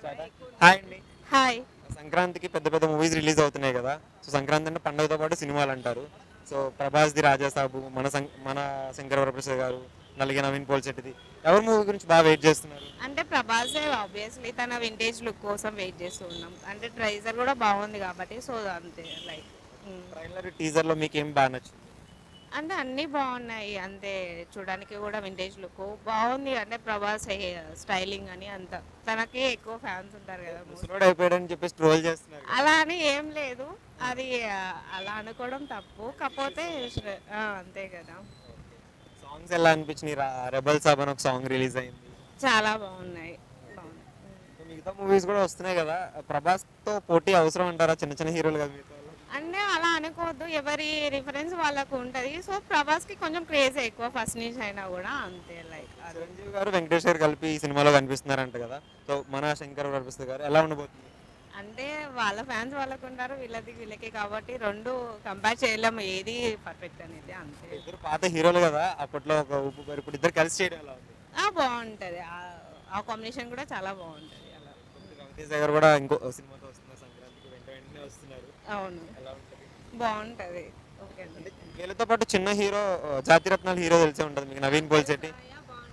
Hi అండి. Hi. సంక్రాంతికి పెద్ద పెద్ద మూవీస్ రిలీజ్ అవుతున్నాయి కదా. సో సంక్రాంతి అంటే పండుగతో పాటు సినిమాలు అంటారు. సో ప్రభాస్‌ది 'రాజాసాబు', మన శంకర్ వరప్రసాద్ గారు, నలిగే నవీన్ పోల్శెట్టిది. ఎవరి మూవీ గురించి బాగా వెయిట్ చేస్తున్నారు? అంటే ప్రభాసే ఆబ్వియస్లీ తన వింటేజ్ లుక్ కోసం వెయిట్ చేస్తూ ఉన్నాం. అంటే ట్రైజర్ కూడా బాగుంది కాబట్టి సో అంతే లైక్. ట్రైలర్, టీజర్‌లో మీకేం బాగా నచ్చింది? అంటే అన్నీ బాగున్నాయి అంతే. చూడడానికి కూడా వింటేజ్ లుక్ బాగుంది. అంటే ప్రభాస్ స్టైలింగ్ అని అంత తనకి ఎక్కువ ఫ్యాన్స్ ఉంటారు కదా most. ముసలోడు అయిపోయాడని చెప్పేసి ట్రోల్ చేస్తున్నారు కదా. అలా అని ఏం లేదు. అది అలా అనుకోవడం తప్పు. కాకపోతే అంతే కదా. సాంగ్స్ ఎలా అనిపించినాయి? 'రెబల్ సాబ్' అని ఒక సాంగ్ రిలీజ్ అయింది. చాలా బాగున్నాయి. బాగున్నాయి. సో మిగతా మూవీస్ కూడా వస్తున్నాయి కదా. ప్రభాస్‌తో పోటీ అవసరం అంటారా? చిన్న చిన్న హీరోలు కదా మిగతా వాళ్ళు. అంటే అలా అనుకోవద్దు. ఎవరి రిఫరెన్స్ వాళ్ళకు ఉంటది. సో ప్రభాస్‌కి కొంచెం క్రేజ్ ఎక్కువ ఫస్ట్ నుంచి అయినా కూడా అంతే లైక్ అది. చిరంజీవి గారు, వెంకటేష్ గారు కలిపి ఈ సినిమాలో కనిపిస్తున్నారంట కదా. సో మన శంకర్ వరప్రసాద్ గారు ఎలా ఉండబోతుంది? అంటే వాళ్ళ ఫ్యాన్స్ వాళ్ళకు ఉంటారు. వీళ్ళది వీళ్ళకి కాబట్టి 2 కంపేర్ చేయలేము. ఏది పర్ఫెక్ట్ అనేది అంతే. ఇద్దరు పాత హీరోలు కదా. అప్పట్లో ఒక ఊపు గారు, ఇప్పుడు ఇద్దరు కలిసి చేయడం ఎలా ఉంది? బావుంటది. ఆ కాంబినేషన్ కూడా చాలా బావుంటది అలా. ఇప్పుడు రవితేజ గారు కూడా ఇంకో సినిమాతో వస్తున్నారు సంక్రాంతికి. వెంటనే వస్తున్నారు. అవును. ఎలా ఉంటుంది? బావుంటది. ఓకే అంటే అండి. వీళ్ళతో పాటు చిన్న హీరో, జాతిరత్నాల హీరో తెలిసే ఉంటుంది మీకు, నవీన్ పోల్శెట్టి.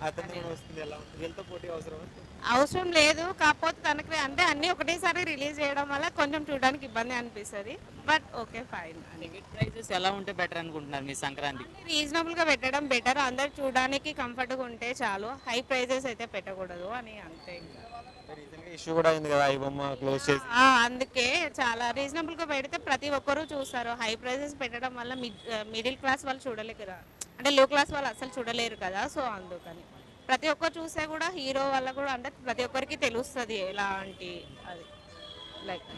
అతను కూడా వస్తుంది. ఎలా ఉంటుంది? వీళ్ళతో పోటీ అవసరమా? అవసరం లేదు. కాకపోతే తనకి అంటే అన్నీ ఒకటేసారి రిలీజ్ చేయడం వల్ల కొంచెం చూడడానికి ఇబ్బంది అనిపిస్తది. బట్ ఓకే ఫైన్ అని. టికెట్ ప్రైసెస్ ఎలా ఉంటే బెటర్ అనుకుంటున్నారు మీ సంక్రాంతికి? రీజనబుల్గా పెట్టడం బెటర్. అందరు చూడడానికి కంఫర్ట్గా ఉంటే చాలు. హై ప్రైజెస్ అయితే పెట్టకూడదు అని అంతే ఇంకా. రీసెంట్గా ఇష్యూ కూడా అయింది కదా, ఐబొమ్మ క్లోజ్ చేసి. అందుకే చాలా రీజనబుల్గా పెడితే ప్రతి ఒక్కరూ చూస్తారు. హై ప్రైజెస్ పెట్టడం వల్ల మిడిల్ క్లాస్ వాళ్ళు చూడలేరు కదా. అంటే లో క్లాస్ వాళ్ళు అసలు చూడలేరు కదా. సో అందుకని ప్రతి ఒక్కరు చూస్తే కూడా హీరో వల్ల కూడా అంటే ప్రతి ఒక్కరికి తెలుస్తుంది ఎలాంటి అది లైక్.